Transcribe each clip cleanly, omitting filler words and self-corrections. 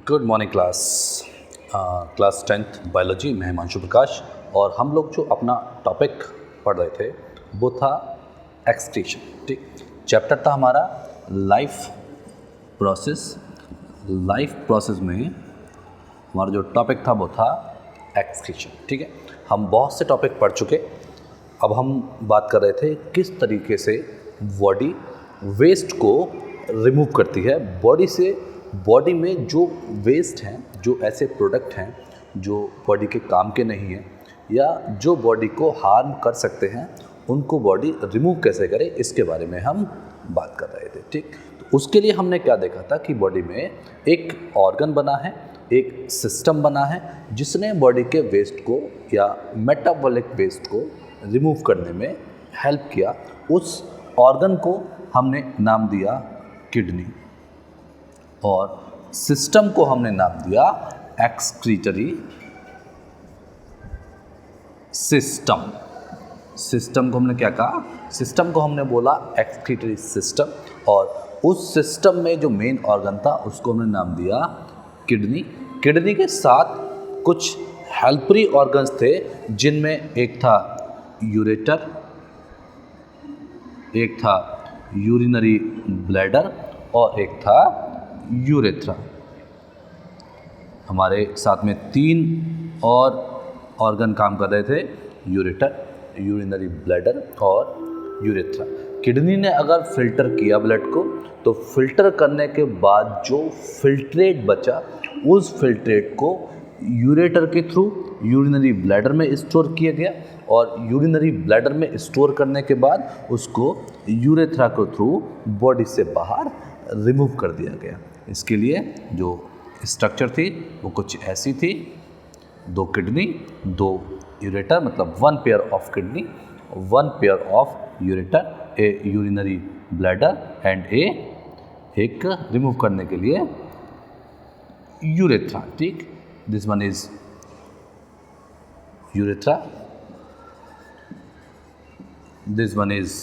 Good morning class. Class 10th biology में हिमांशु प्रकाश। और हम लोग जो अपना टॉपिक पढ़ रहे थे वो था एक्सक्रीशन। ठीक, चैप्टर था हमारा लाइफ प्रोसेस। लाइफ प्रोसेस में हमारा जो टॉपिक था वो था एक्सक्रीशन। ठीक है, हम बहुत से टॉपिक पढ़ चुके। अब हम बात कर रहे थे किस तरीके से बॉडी वेस्ट को रिमूव करती है बॉडी से। बॉडी में जो वेस्ट हैं, जो ऐसे प्रोडक्ट हैं जो बॉडी के काम के नहीं हैं या जो बॉडी को हार्म कर सकते हैं, उनको बॉडी रिमूव कैसे करे, इसके बारे में हम बात कर रहे थे। ठीक, तो उसके लिए हमने क्या देखा था कि बॉडी में एक ऑर्गन बना है, एक सिस्टम बना है जिसने बॉडी के वेस्ट को या मेटाबॉलिक वेस्ट को रिमूव करने में हेल्प किया। उस ऑर्गन को हमने नाम दिया किडनी और सिस्टम को हमने नाम दिया एक्सक्रीटरी सिस्टम। सिस्टम को हमने क्या कहा? सिस्टम को हमने बोला एक्सक्रीटरी सिस्टम। और उस सिस्टम में जो मेन ऑर्गन था उसको हमने नाम दिया किडनी। किडनी के साथ कुछ हेल्परी ऑर्गन्स थे जिनमें एक था यूरेटर, एक था यूरिनरी ब्लैडर और एक था यूरेथ्रा। हमारे साथ में 3 और ऑर्गन काम कर रहे थे, यूरेटर, यूरिनरी ब्लैडर और यूरेथ्रा। किडनी ने अगर फिल्टर किया ब्लड को तो फिल्टर करने के बाद जो फिल्ट्रेट बचा उस फिल्ट्रेट को यूरेटर के थ्रू यूरिनरी ब्लैडर में स्टोर किया गया और यूरिनरी ब्लैडर में स्टोर करने के बाद उसको यूरेथ्रा के थ्रू बॉडी से बाहर रिमूव कर दिया गया। इसके लिए जो स्ट्रक्चर थी वो कुछ ऐसी थी, 2 किडनी, 2 यूरेटर, मतलब 1 pair of kidney, 1 pair of ureter, A urinary bladder and एक रिमूव करने के लिए यूरेथ्रा। ठीक, this one is urethra, this one is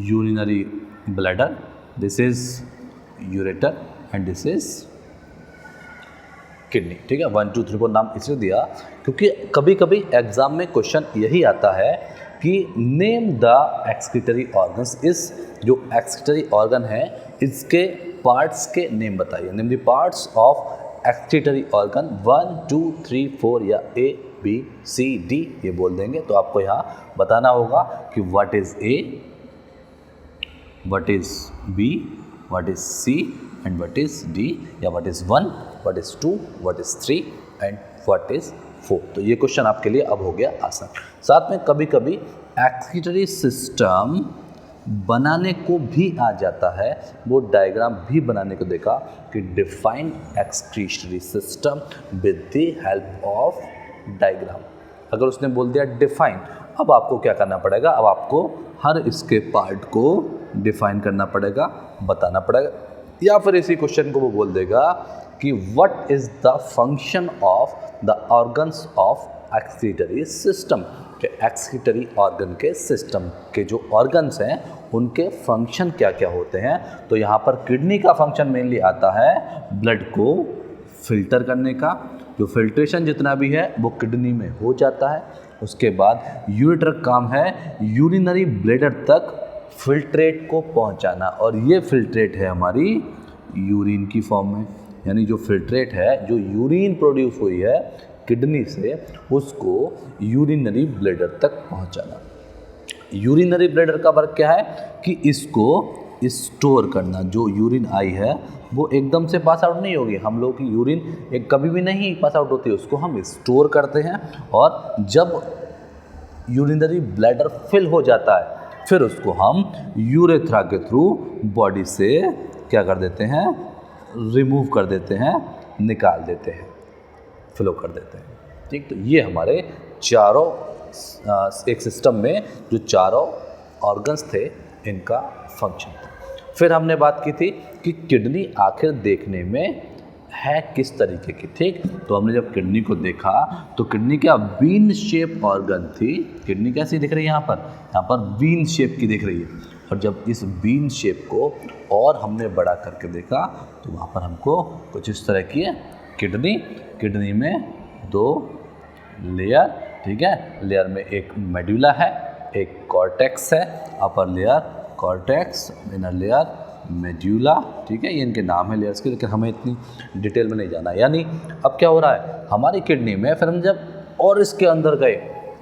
urinary bladder, this is ureter and this is kidney. ठीक है, 1 2 3 4 नाम इसलिए दिया क्योंकि कभी कभी एग्जाम में क्वेश्चन यही आता है कि नेम द एक्सक्रीटरी ऑर्गन्स। इस जो एक्सक्रीटरी ऑर्गन है इसके पार्ट्स के नेम बताइए। Name the parts of excretory organ 1 2 3 4 या A B C D ये बोल देंगे। तो आपको यहाँ बताना होगा कि what is A, what is B, what is C and what is D, या what is 1, what is 2, what is 3 and what is 4। तो ये क्वेश्चन आपके लिए अब हो गया आसान। साथ में कभी कभी एक्सक्रीटरी सिस्टम बनाने को भी आ जाता है, वो डायग्राम भी बनाने को देखा कि define excretory system with the help of diagram. अगर उसने बोल दिया डिफाइन, अब आपको क्या करना पड़ेगा? अब आपको हर इसके पार्ट को डिफाइन करना पड़ेगा, बताना पड़ेगा। या फिर इसी क्वेश्चन को वो बोल देगा कि what is the function of the organs of excretory system. Excretory organ के सिस्टम के जो ऑर्गन्स हैं उनके फंक्शन क्या क्या होते हैं। तो यहाँ पर किडनी का फंक्शन मेनली आता है ब्लड को फिल्टर करने का। जो फिल्ट्रेशन जितना भी है वो किडनी में हो जाता है। उसके बाद यूरेटर काम है यूरिनरी ब्लैडर तक फिल्ट्रेट को पहुंचाना, और ये फिल्ट्रेट है हमारी यूरिन की फॉर्म में। यानी जो फिल्ट्रेट है, जो यूरिन प्रोड्यूस हुई है किडनी से, उसको यूरिनरी ब्लैडर तक पहुंचाना। यूरिनरी ब्लैडर का वर्क क्या है कि इसको स्टोर करना। जो यूरिन आई है वो एकदम से पास आउट नहीं होगी। हम लोग की यूरिन एक कभी भी नहीं पास आउट होती, उसको हम स्टोर करते हैं और जब यूरिनरी ब्लैडर फिल हो जाता है फिर उसको हम यूरेथ्रा के थ्रू बॉडी से क्या कर देते हैं? रिमूव कर देते हैं, निकाल देते हैं, फ्लो कर देते हैं। ठीक, तो ये हमारे चारों एक सिस्टम में जो चारों ऑर्गन्स थे इनका फंक्शन था। फिर हमने बात की थी कि किडनी आखिर देखने में है किस तरीके की। ठीक, तो हमने जब किडनी को देखा तो किडनी क्या बीन शेप ऑर्गन थी। किडनी कैसी दिख रही है? यहाँ पर वीन शेप की दिख रही है। और जब इस बीन शेप को और हमने बड़ा करके देखा तो वहाँ पर हमको कुछ इस तरह की है किडनी में 2 लेयर, ठीक है। लेयर में एक मेडुला है, एक कॉर्टेक्स है, upper layer cortex, inner layer medulla, ठीक है। ये इनके नाम है लेयर्स के, लेकिन हमें इतनी डिटेल में नहीं जाना। यानी अब क्या हो रहा है हमारी किडनी में, फिर हम जब और इसके अंदर गए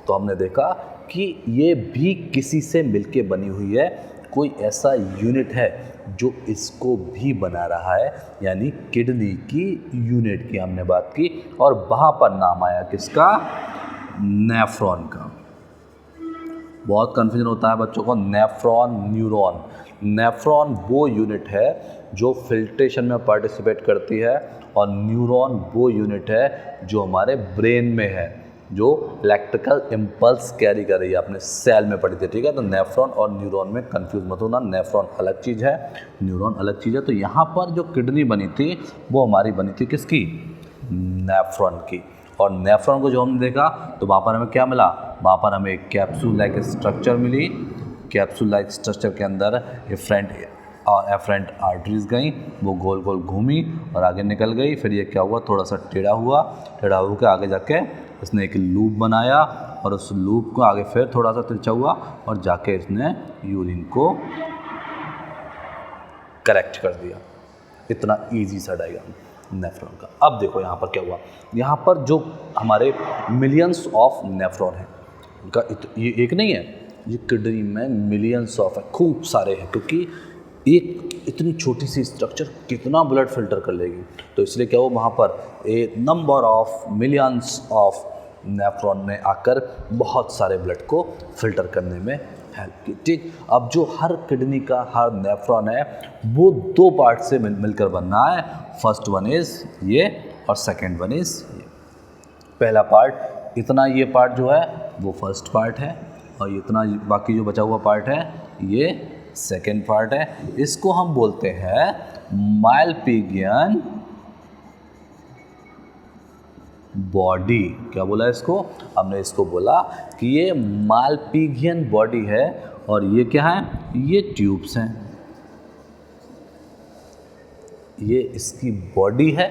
तो हमने देखा कि ये भी किसी से मिलके बनी हुई है, कोई ऐसा यूनिट है जो इसको भी बना रहा है, यानी किडनी की यूनिट की हमने बात की। और वहाँ पर नाम आया किसका, नेफ्रॉन का। बहुत कन्फ्यूजन होता है बच्चों को, नेफ्रॉन न्यूरॉन। नेफ्रॉन वो यूनिट है जो फिल्ट्रेशन में पार्टिसिपेट करती है, और न्यूरॉन वो यूनिट है जो हमारे ब्रेन में है, जो इलेक्ट्रिकल इम्पल्स कैरी कर रही है, आपने सेल में पढ़ी थी, ठीक है। तो नेफ्रॉन और न्यूरॉन में कंफ्यूज मत होना, नेफ्रॉन अलग चीज़ है, न्यूरॉन अलग चीज़ है। तो यहाँ पर जो किडनी बनी थी वो हमारी बनी थी किसकी, नेफ्रॉन की। और नेफ्रॉन को जो हमने देखा तो वहाँ पर हमें क्या मिला, वहाँ पर हमें एक कैप्सूल लाइक स्ट्रक्चर मिली। कैप्सूल लाइक स्ट्रक्चर के अंदर एफरेंट आर्टरीज गई, वो गोल गोल घूमी और आगे निकल गई। फिर ये क्या हुआ, थोड़ा सा टेढ़ा होकर आगे जाके इसने एक लूप बनाया, और उस लूप को आगे फिर थोड़ा सा तिरछा हुआ और जाके इसने यूरिन को करेक्ट कर दिया। इतना इजी सा डायग्राम नेफ्रॉन का। अब देखो यहाँ पर क्या हुआ, यहाँ पर जो हमारे मिलियंस ऑफ नेफ्रॉन है, उनका ये एक नहीं है, ये किडनी में मिलियंस ऑफ है, खूब सारे हैं, क्योंकि एक इतनी छोटी सी स्ट्रक्चर कितना ब्लड फिल्टर कर लेगी। तो इसलिए क्या हुआ, वहाँ पर a number of millions of nephron ने आकर बहुत सारे ब्लड को फिल्टर करने में हेल्प की, ठीक। अब जो हर किडनी का हर नेफ्रॉन है वो 2 पार्ट से मिलकर बनना है। फर्स्ट वन इज़ ये और सेकेंड वन इज़ ये। पहला पार्ट इतना, ये पार्ट जो है वो फर्स्ट पार्ट है, और इतना बाकी जो बचा हुआ पार्ट है ये सेकेंड पार्ट है। इसको हम बोलते हैं मालपिगियन बॉडी। क्या बोला इसको, हमने इसको बोला कि ये मालपिगियन बॉडी है, और ये क्या है, ये ट्यूब्स हैं, ये इसकी बॉडी है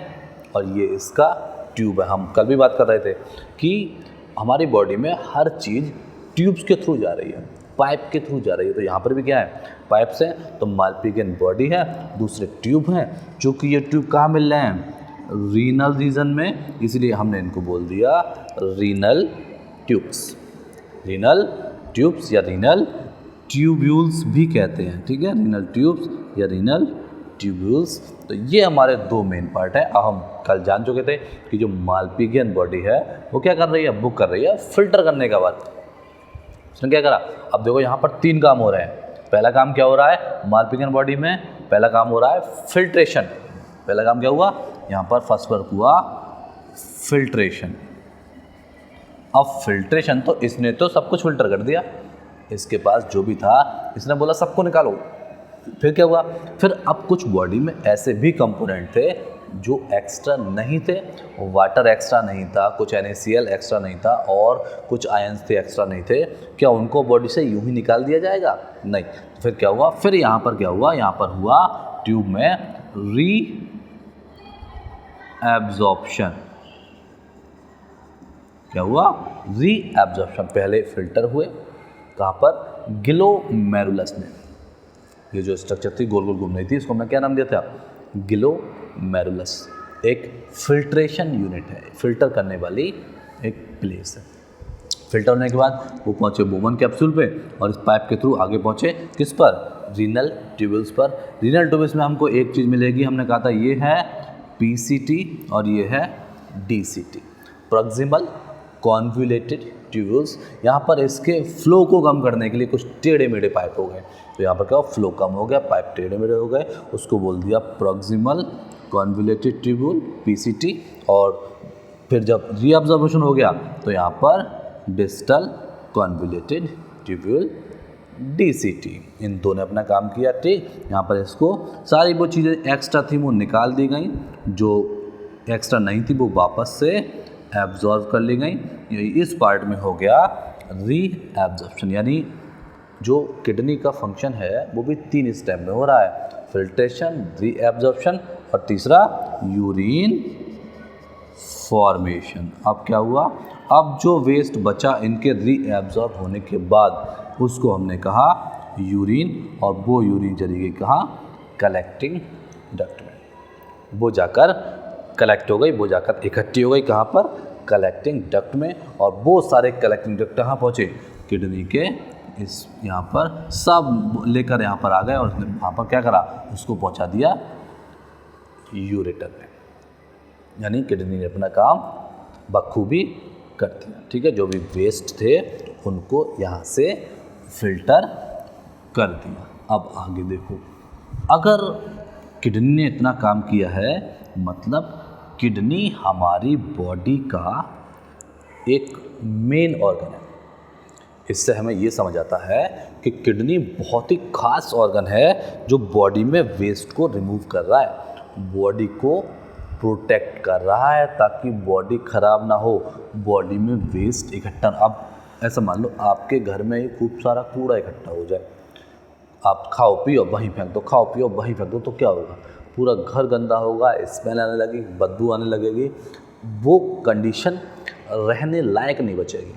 और ये इसका ट्यूब है। हम कल भी बात कर रहे थे कि हमारी बॉडी में हर चीज़ ट्यूब्स के थ्रू जा रही है, पाइप के थ्रू जा रही है। तो यहाँ पर भी क्या है, पाइप्स हैं। तो मालपिगियन बॉडी है, दूसरे ट्यूब हैं, जो कि ये ट्यूब कहाँ मिल रहे हैं, रीनल रीजन में, इसलिए हमने इनको बोल दिया रीनल ट्यूब्स। रीनल ट्यूब्स या रीनल ट्यूब्यूल्स भी कहते हैं, ठीक है, रीनल ट्यूब्स या रीनल ट्यूब्यूल्स। तो ये हमारे 2 मेन पार्ट है। अब हम कल जान चुके थे कि जो मालपिगियन बॉडी है वो क्या कर रही है, वो कर रही है फिल्टर करने का वर्क। उसने क्या करा, अब देखो यहाँ पर 3 काम हो रहे हैं। पहला काम क्या हो रहा है मालपिगियन बॉडी में, पहला काम हो रहा है फिल्ट्रेशन। पहला काम क्या हुआ, यहाँ पर फर्स्ट वर्क हुआ फिल्ट्रेशन। अब फिल्ट्रेशन तो इसने तो सब कुछ फिल्टर कर दिया, इसके पास जो भी था इसने बोला सबको निकालो। फिर क्या हुआ, फिर अब कुछ बॉडी में ऐसे भी कंपोनेंट थे जो एक्स्ट्रा नहीं थे, वाटर एक्स्ट्रा नहीं था, कुछ NaCl एक्स्ट्रा नहीं था, और कुछ आयंस थे एक्स्ट्रा नहीं थे। क्या उनको बॉडी से यूं ही निकाल दिया जाएगा, नहीं। तो फिर क्या हुआ, फिर यहाँ पर क्या हुआ, यहाँ पर हुआ ट्यूब में री एब्जॉर्प्शन। क्या हुआ, री एब्जॉर्प्शन। पहले फिल्टर हुए कहाँ पर, ग्लोमेरुलस में। ये जो स्ट्रक्चर थी गोल गोल घूम रही थी, इसको हमने क्या नाम दिया था, ग्लोमेरुलस। एक फिल्ट्रेशन यूनिट है, फिल्टर करने वाली एक प्लेस है। फिल्टर होने के बाद वो पहुँचे बोमन कैप्सूल पे, और इस पाइप के थ्रू आगे पहुँचे किस पर, रीनल ट्यूब्यूल्स पर। रीनल ट्यूब्यूल्स में हमको एक चीज़ मिलेगी, हमने कहा था ये है PCT और ये है DCT, प्रॉक्सिमल कॉन्वोल्यूटेड ट्यूब्यूल्स। यहाँ पर इसके फ्लो को कम करने के लिए कुछ टेढ़े मेढ़े पाइप हो गए, तो यहाँ पर क्या फ्लो कम हो गया, पाइप टेढ़े मेढ़े हो गए, उसको बोल दिया प्रॉक्सिमल कॉन्वोल्यूटेड ट्यूब्यूल PCT। और फिर जब रीअब्जॉर्प्शन हो गया तो यहाँ पर डिस्टल कॉन्वोल्यूटेड ट्यूब्यूल DCT। इन दो ने अपना काम किया, ठीक। यहाँ पर इसको सारी वो चीज़ें एक्स्ट्रा थी वो निकाल दी गई, जो एक्स्ट्रा नहीं थी वो वापस से एब्जॉर्ब कर ली गई। इस पार्ट में हो गया री एब्जॉर्प्शन, यानी जो किडनी का फंक्शन है वो भी 3 स्टेप में हो रहा है, फिल्ट्रेशन, रीएब्जॉर्प्शन और तीसरा यूरिन फॉर्मेशन। अब क्या हुआ, अब जो वेस्ट बचा इनके रीएब्जॉर्ब होने के बाद उसको हमने कहा यूरिन, और वो यूरिन चली गई कहाँ, कलेक्टिंग डक्ट में। वो जाकर कलेक्ट हो गई, वो जाकर इकट्ठी हो गई कहाँ पर, कलेक्टिंग डक्ट में। और वो सारे कलेक्टिंग डक्ट कहाँ पहुँचे, किडनी के इस यहाँ पर सब लेकर यहाँ पर आ गए और उसने वहाँ पर क्या करा, उसको पहुँचा दिया यूरेटर में। यानी किडनी ने अपना काम बखूबी कर दिया। ठीक है, जो भी वेस्ट थे उनको यहाँ से फिल्टर कर दिया। अब आगे देखो, अगर किडनी ने इतना काम किया है, मतलब किडनी हमारी बॉडी का एक मेन ऑर्गन है। इससे हमें ये समझ आता है कि किडनी बहुत ही खास ऑर्गन है जो बॉडी में वेस्ट को रिमूव कर रहा है, बॉडी को प्रोटेक्ट कर रहा है ताकि बॉडी ख़राब ना हो, बॉडी में वेस्ट इकट्ठा। अब ऐसा मान लो आपके घर में ही खूब सारा कूड़ा इकट्ठा हो जाए, आप खाओ पियो वहीं फेंक दो, खाओ पियो वहीं फेंक दो, तो क्या होगा, पूरा घर गंदा होगा, स्मेल आने लगेगी, बदबू आने लगेगी, वो कंडीशन रहने लायक नहीं बचेगी।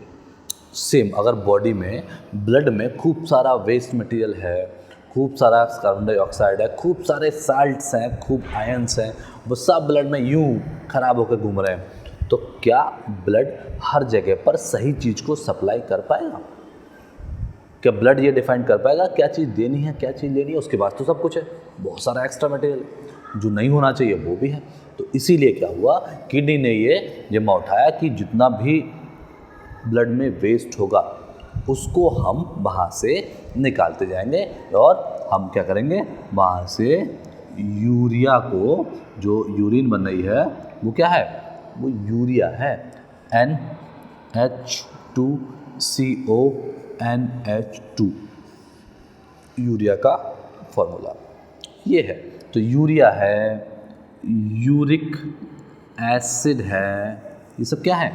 सेम अगर बॉडी में ब्लड में खूब सारा वेस्ट मटेरियल है, खूब सारा कार्बन डाइऑक्साइड है, खूब सारे साल्ट्स हैं, खूब आयंस हैं, वो सब ब्लड में यूं खराब होकर घूम रहे हैं, तो क्या ब्लड हर जगह पर सही चीज़ को सप्लाई कर पाएगा? क्या ब्लड ये डिफाइन कर पाएगा क्या चीज़ देनी है, क्या चीज़ लेनी है? उसके पास तो सब कुछ है, बहुत सारा एक्स्ट्रा मटेरियल है, जो नहीं होना चाहिए वो भी है। तो इसीलिए क्या हुआ, किडनी ने ये जिम्मा उठाया कि जितना भी ब्लड में वेस्ट होगा उसको हम वहाँ से निकालते जाएंगे, और हम क्या करेंगे, वहाँ से यूरिया को, जो यूरिन बन रही है वो क्या है, वो यूरिया है, NH2CONH2, यूरिया का फॉर्मूला ये है। तो यूरिया है, यूरिक एसिड है, ये सब क्या है,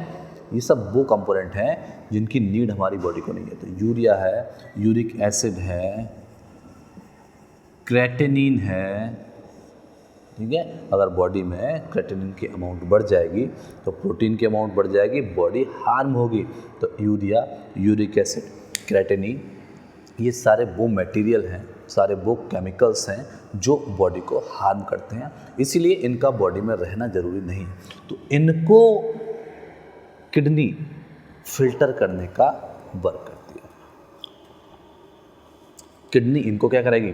ये सब वो कंपोनेंट हैं जिनकी नीड हमारी बॉडी को नहीं है। तो यूरिया है, यूरिक एसिड है, क्रेटिनिन है। ठीक है, अगर बॉडी में क्रेटिनिन की अमाउंट बढ़ जाएगी तो प्रोटीन की अमाउंट बढ़ जाएगी, बॉडी हार्म होगी। तो यूरिया, यूरिक एसिड, क्रेटिनिन, ये सारे वो मटेरियल हैं, सारे वो केमिकल्स हैं जो बॉडी को हार्म करते हैं, इसीलिए इनका बॉडी में रहना ज़रूरी नहीं है। तो इनको किडनी फिल्टर करने का वर्क करती है। किडनी इनको क्या करेगी,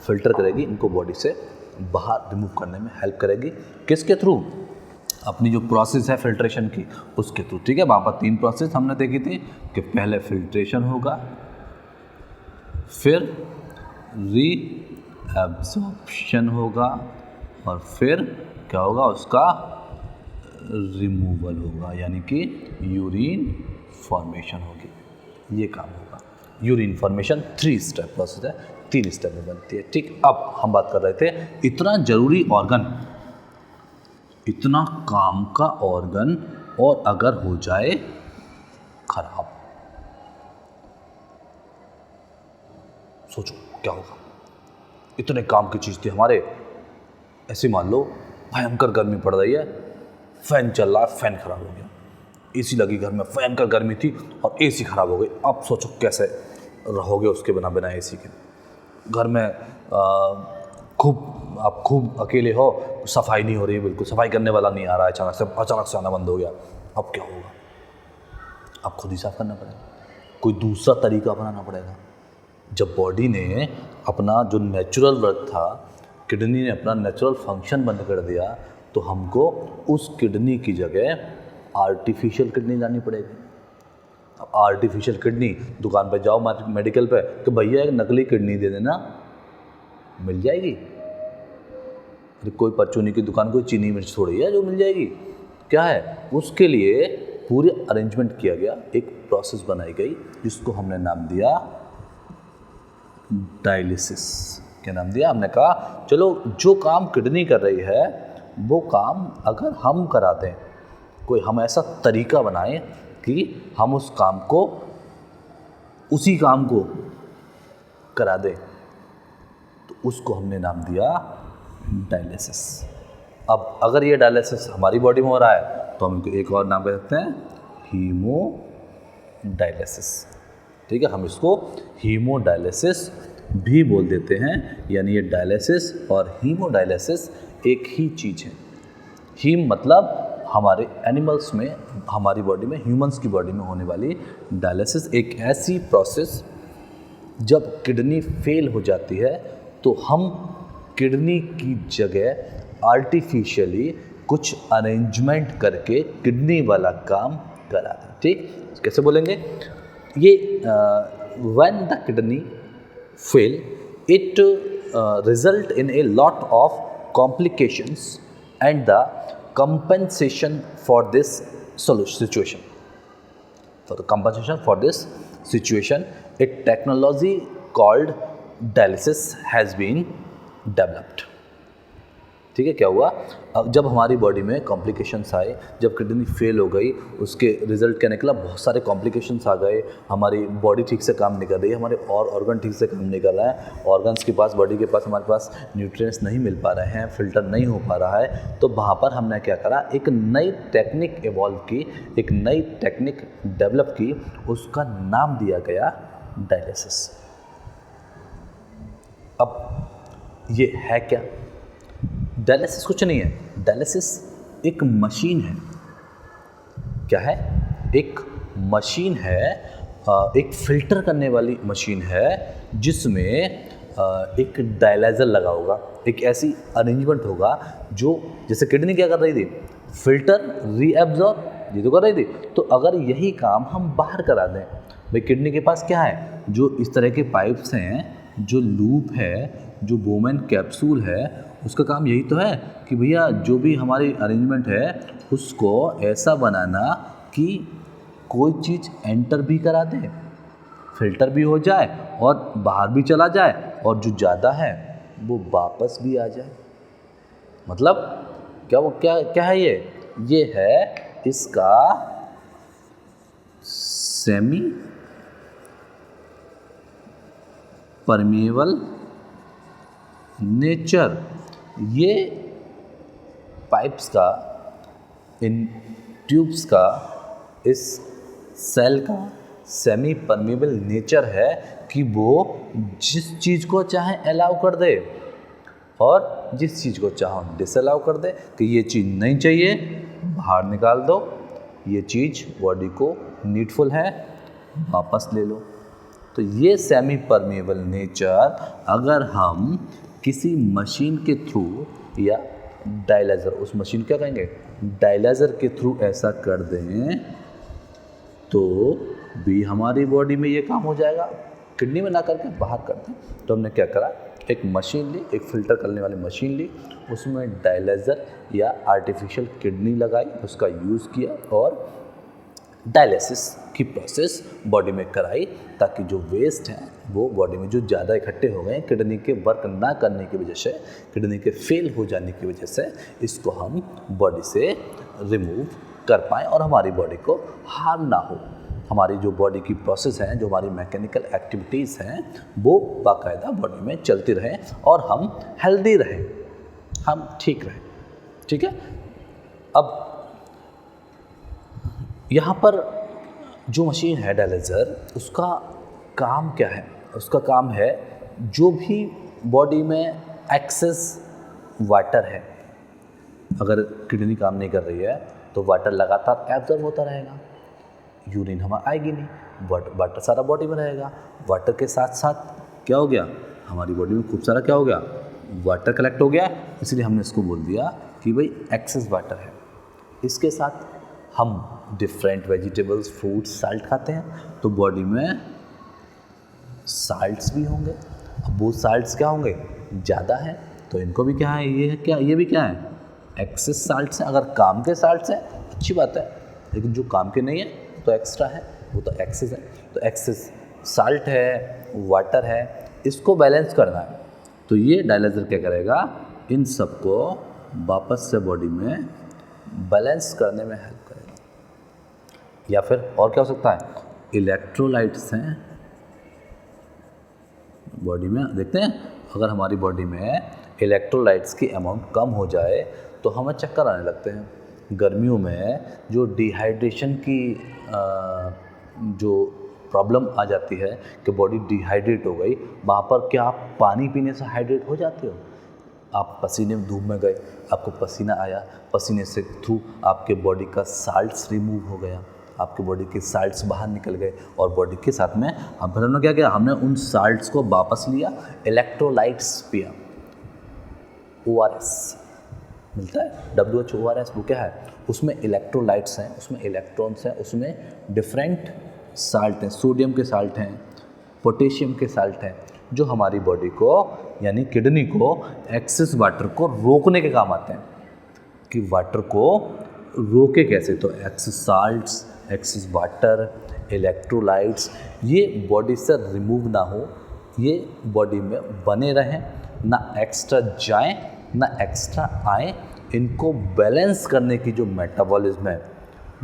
फिल्टर करेगी, इनको बॉडी से बाहर रिमूव करने में हेल्प करेगी। किसके थ्रू, अपनी जो प्रोसेस है फिल्ट्रेशन की उसके थ्रू। ठीक है, वहाँ पर 3 प्रोसेस हमने देखी थी कि पहले फिल्ट्रेशन होगा, फिर रीएब्जॉर्प्शन होगा, और फिर क्या होगा, उसका रिमूवल होगा, यानी कि यूरिन फॉर्मेशन होगी। ये काम होगा। यूरिन फॉर्मेशन 3 स्टेप प्रोसेस है, 3 स्टेप में बनती है। ठीक, अब हम बात कर रहे थे इतना जरूरी ऑर्गन, इतना काम का ऑर्गन, और अगर हो जाए खराब, सोचो क्या होगा। इतने काम की चीज़ थी हमारे, ऐसे मान लो भयंकर गर्मी पड़ रही है, फैन चल रहा है, फैन खराब हो गया, एसी लगी घर में, भयंकर गर्मी थी और एसी खराब हो गई। अब सोचो कैसे रहोगे उसके बिना एसी के। घर में आप खूब अकेले हो, सफाई नहीं हो रही है, बिल्कुल सफाई करने वाला नहीं आ रहा है, अचानक से आना बंद हो गया, अब क्या होगा, अब खुद ही साफ करना पड़ेगा, कोई दूसरा तरीका अपनाना पड़ेगा। जब बॉडी ने अपना जो नेचुरल वर्क था, किडनी ने अपना नेचुरल फंक्शन बंद कर दिया, तो हमको उस किडनी की जगह आर्टिफिशियल किडनी लानी पड़ेगी। अब आर्टिफिशियल किडनी, दुकान पे जाओ मेडिकल पे कि भैया एक नकली किडनी दे देना, मिल जाएगी। अरे कोई परचूनी की दुकान, कोई चीनी मिर्च थोड़ी है जो मिल जाएगी, क्या है, उसके लिए पूरे अरेंजमेंट किया गया, एक प्रोसेस बनाई गई जिसको हमने नाम दिया डायलिसिस। क्या नाम दिया, हमने कहा चलो जो काम किडनी कर रही है वो काम अगर हम करा दें, कोई हम ऐसा तरीका बनाएं कि हम उस काम को, उसी काम को करा दे तो उसको हमने नाम दिया डायलिसिस। अब अगर ये डायलिसिस हमारी बॉडी में हो रहा है तो हम इनको एक और नाम कह सकते हैं हीमोडायलिसिस। ठीक है, हम इसको हीमोडायलिसिस भी बोल देते हैं। यानी ये डायलिसिस और हीमोडायलिसिस एक ही चीज़ है। हीम मतलब हमारे एनिमल्स में, हमारी बॉडी में, ह्यूमंस की बॉडी में होने वाली डायलिसिस एक ऐसी प्रोसेस जब किडनी फेल हो जाती है तो हम किडनी की जगह आर्टिफिशियली कुछ अरेंजमेंट करके किडनी वाला काम करा दें। ठीक, कैसे बोलेंगे? ये when the kidney fail it result in a lot of complications and the compensation for this situation. For the compensation for this situation, a technology called dialysis has been developed. ठीक है, क्या हुआ? अब जब हमारी बॉडी में complications आए, जब किडनी फेल हो गई, उसके रिजल्ट क्या निकला? बहुत सारे कॉम्प्लिकेशंस आ गए, हमारी बॉडी ठीक से काम नहीं कर रही है, हमारे और ऑर्गन ठीक से काम नहीं कर रहा है, ऑर्गन्स के पास, बॉडी के पास हमारे पास न्यूट्रिएंट्स नहीं मिल पा रहे हैं, फिल्टर नहीं हो पा रहा है। तो वहाँ पर हमने क्या करा? एक नई टेक्निक इवॉल्व की, एक नई टेक्निक डेवलप की, उसका नाम दिया गया डायलिसिस। अब ये है क्या? डायलिसिस कुछ नहीं है, डायलिसिस एक मशीन है। क्या है? एक मशीन है, एक फिल्टर करने वाली मशीन है जिसमें एक डायलाइजर लगा होगा, एक ऐसी अरेंजमेंट होगा जो, जैसे किडनी क्या कर रही थी? फिल्टर, रीएब्जॉर्ब, ये तो कर रही थी। तो अगर यही काम हम बाहर करा दें, भाई किडनी के पास क्या है? जो इस तरह के पाइप्स हैं, जो लूप है, जो बोमेन कैप्सूल है, उसका काम यही तो है कि भैया जो भी हमारी अरेंजमेंट है उसको ऐसा बनाना कि कोई चीज़ एंटर भी करा दे, फिल्टर भी हो जाए और बाहर भी चला जाए, और जो ज़्यादा है वो वापस भी आ जाए। मतलब क्या वो क्या है ये है इसका सेमी परमेबल नेचर। ये पाइप्स का, इन ट्यूब्स का, इस सेल का सेमी परमेबल नेचर है कि वो जिस चीज़ को चाहे अलाउ कर दे और जिस चीज़ को चाहे डिसअलाउ कर दे कि ये चीज़ नहीं चाहिए, बाहर निकाल दो, ये चीज़ बॉडी को नीडफुल है, वापस ले लो। तो ये सेमी परमेबल नेचर अगर हम किसी मशीन के थ्रू या डायलाइजर, उस मशीन क्या कहेंगे? डायलाइजर के थ्रू ऐसा कर दें तो भी हमारी बॉडी में ये काम हो जाएगा, किडनी में ना करके बाहर कर दें। तो हमने क्या करा? एक मशीन ली, एक फ़िल्टर करने वाली मशीन ली, उसमें डायलाइजर या आर्टिफिशियल किडनी लगाई, उसका यूज़ किया और डायलिसिस की प्रोसेस बॉडी में कराई, ताकि जो वेस्ट हैं वो बॉडी में जो ज़्यादा इकट्ठे हो गए किडनी के वर्क ना करने की वजह से, किडनी के फेल हो जाने की वजह से, इसको हम बॉडी से रिमूव कर पाएँ और हमारी बॉडी को हार्म ना हो। हमारी जो बॉडी की प्रोसेस हैं, जो हमारी मैकेनिकल एक्टिविटीज़ हैं, वो बाकायदा बॉडी में चलती रहें और हम हेल्दी रहें, हम ठीक रहें। ठीक है, अब यहाँ पर जो मशीन है डायलाइजर, उसका काम क्या है? उसका काम है जो भी बॉडी में एक्सेस वाटर है, अगर किडनी काम नहीं कर रही है तो वाटर लगातार एब्जॉर्ब होता रहेगा, यूरिन हमारा आएगी नहीं, वाटर सारा बॉडी में रहेगा। वाटर के साथ साथ क्या हो गया? हमारी बॉडी में खूब सारा क्या हो गया? वाटर कलेक्ट हो गया, इसलिए हमने इसको बोल दिया कि भाई एक्सेस वाटर है। इसके साथ हम डिफरेंट वेजिटेबल्स, फ्रूट्स, साल्ट खाते हैं तो बॉडी में साल्ट्स भी होंगे। अब वो साल्ट्स क्या होंगे? ज़्यादा है, तो इनको भी क्या है? ये है क्या? ये भी क्या है? एक्सेस साल्ट्स हैं। अगर काम के साल्ट्स हैं अच्छी बात है, लेकिन जो काम के नहीं है तो एक्स्ट्रा है, वो तो एक्सेस है। तो एक्सेस साल्ट है, वाटर है, इसको बैलेंस करना है। तो ये डायलाइजर क्या करेगा? इन सबको वापस से बॉडी में बैलेंस करने में हेल्प करेगा। या फिर और क्या हो सकता है? इलेक्ट्रोलाइट्स हैं, बॉडी में देखते हैं, अगर हमारी बॉडी में इलेक्ट्रोलाइट्स की अमाउंट कम हो जाए तो हमें चक्कर आने लगते हैं। गर्मियों में जो डिहाइड्रेशन की जो प्रॉब्लम आ जाती है कि बॉडी डिहाइड्रेट हो गई, वहाँ पर क्या आप पानी पीने से हाइड्रेट हो जाते हो? आप पसीने में धूप में गए, आपको पसीना आया, पसीने से थ्रू आपके बॉडी का साल्ट्स रिमूव हो गया, आपके बॉडी के साल्ट्स बाहर निकल गए और बॉडी के साथ में हमने क्या किया, हमने उन साल्ट्स को वापस लिया, इलेक्ट्रोलाइट्स पिया। ORS मिलता है, WHORS, वो क्या है? उसमें इलेक्ट्रोलाइट्स हैं, उसमें इलेक्ट्रॉन्स हैं, उसमें डिफरेंट साल्ट हैं, सोडियम के साल्ट हैं, पोटेशियम के साल्ट हैं, जो हमारी बॉडी को यानी किडनी को एक्सेस वाटर को रोकने के काम आते हैं कि वाटर को रोके कैसे। तो excess salts, excess water, electrolytes ये बॉडी से रिमूव ना हो, ये बॉडी में बने रहें, ना एक्स्ट्रा जाएं ना एक्स्ट्रा आए। इनको बैलेंस करने की जो मेटाबॉलिज्म है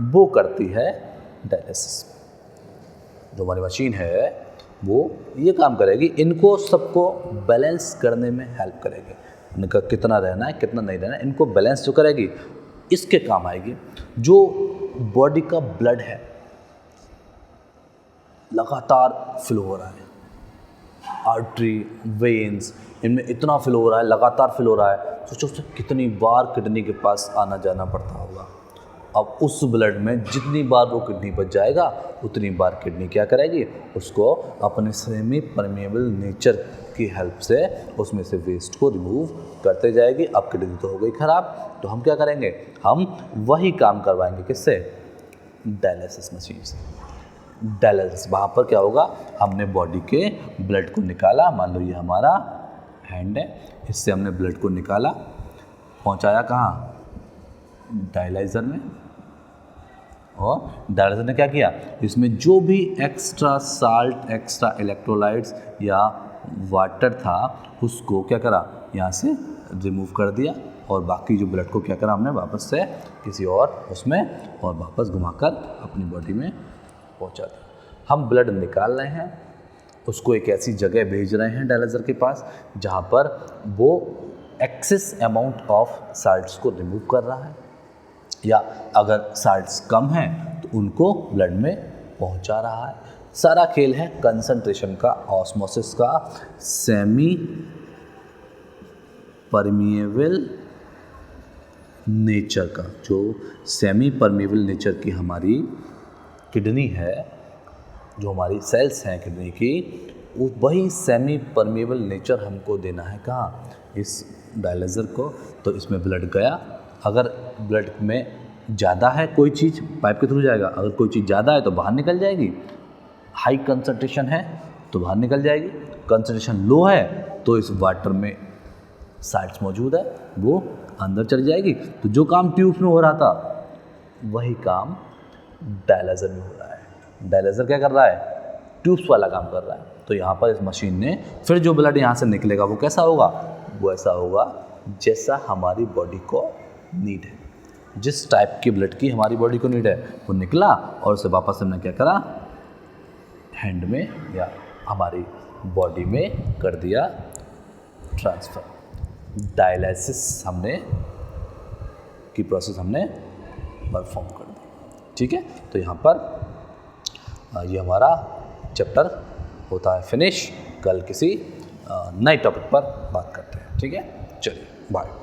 वो करती है डायलिसिस। जो हमारी मशीन है वो ये काम करेगी, इनको सबको बैलेंस करने में हेल्प करेगी। इनका कितना रहना है कितना नहीं रहना है, इनको बैलेंस जो करेगी इसके काम आएगी। जो बॉडी का ब्लड है लगातार फ्लो हो रहा है, आर्टरी, वेन्स, इनमें इतना फ्लो हो रहा है, लगातार फ्लो हो रहा है, सोचो उससे कितनी बार किडनी के पास आना जाना पड़ता होगा। अब उस ब्लड में जितनी बार वो किडनी पर जाएगा उतनी बार किडनी क्या करेगी, उसको अपने सेमी परमेबल नेचर की हेल्प से उसमें से वेस्ट को रिमूव करते जाएगी। अब किडनी तो हो गई ख़राब, तो हम क्या करेंगे, हम वही काम करवाएंगे किससे? डायलिसिस मशीन से। डायलिसिस वहाँ पर क्या होगा, हमने बॉडी के ब्लड को निकाला, मान लो ये हमारा हैंड है, इससे हमने ब्लड को निकाला, पहुँचाया कहाँ? डायलाइज़र में। और डायलाइज़र ने क्या किया, इसमें जो भी एक्स्ट्रा साल्ट, एक्स्ट्रा इलेक्ट्रोलाइट्स या वाटर था उसको क्या करा, यहाँ से रिमूव कर दिया और बाकी जो ब्लड को क्या करा हमने वापस से किसी और उसमें और वापस घुमाकर अपनी बॉडी में पहुँचा दिया। हम ब्लड निकाल रहे हैं, उसको एक ऐसी जगह भेज रहे हैं डायलाइज़र के पास जहाँ पर वो एक्सेस अमाउंट ऑफ साल्ट्स को रिमूव कर रहा है, या अगर साल्ट्स कम हैं तो उनको ब्लड में पहुंचा रहा है। सारा खेल है कंसंट्रेशन का, ऑस्मोसिस का, सेमी परमिएबल नेचर का। जो सेमी परमिएबल नेचर की हमारी किडनी है, जो हमारी सेल्स हैं किडनी की, वही सेमी परमिएबल नेचर हमको देना है कहाँ, इस डायलाइज़र को। तो इसमें ब्लड गया, अगर ब्लड में ज़्यादा है कोई चीज़ पाइप के थ्रू जाएगा, अगर कोई चीज़ ज़्यादा है तो बाहर निकल जाएगी, हाई कंसंट्रेशन है तो बाहर निकल जाएगी, कंसंट्रेशन लो है तो इस वाटर में साल्ट्स मौजूद है वो अंदर चली जाएगी। तो जो काम ट्यूब्स में हो रहा था वही काम डायलाइज़र में हो रहा है। डायलाइज़र क्या कर रहा है, ट्यूब्स वाला काम कर रहा है। तो यहाँ पर इस मशीन ने फिर जो ब्लड यहाँ से निकलेगा वो कैसा होगा, वो ऐसा होगा जैसा हमारी बॉडी को नीड है। जिस टाइप की ब्लड की हमारी बॉडी को नीड है वो निकला और उसे वापस हमने क्या करा, हैंड में या हमारी बॉडी में कर दिया ट्रांसफ़र। डायलिसिस हमने की प्रोसेस हमने परफॉर्म कर दी। ठीक है, तो यहाँ पर ये हमारा चैप्टर होता है फिनिश। कल किसी नए टॉपिक पर बात करते हैं। ठीक है, चलिए बाय।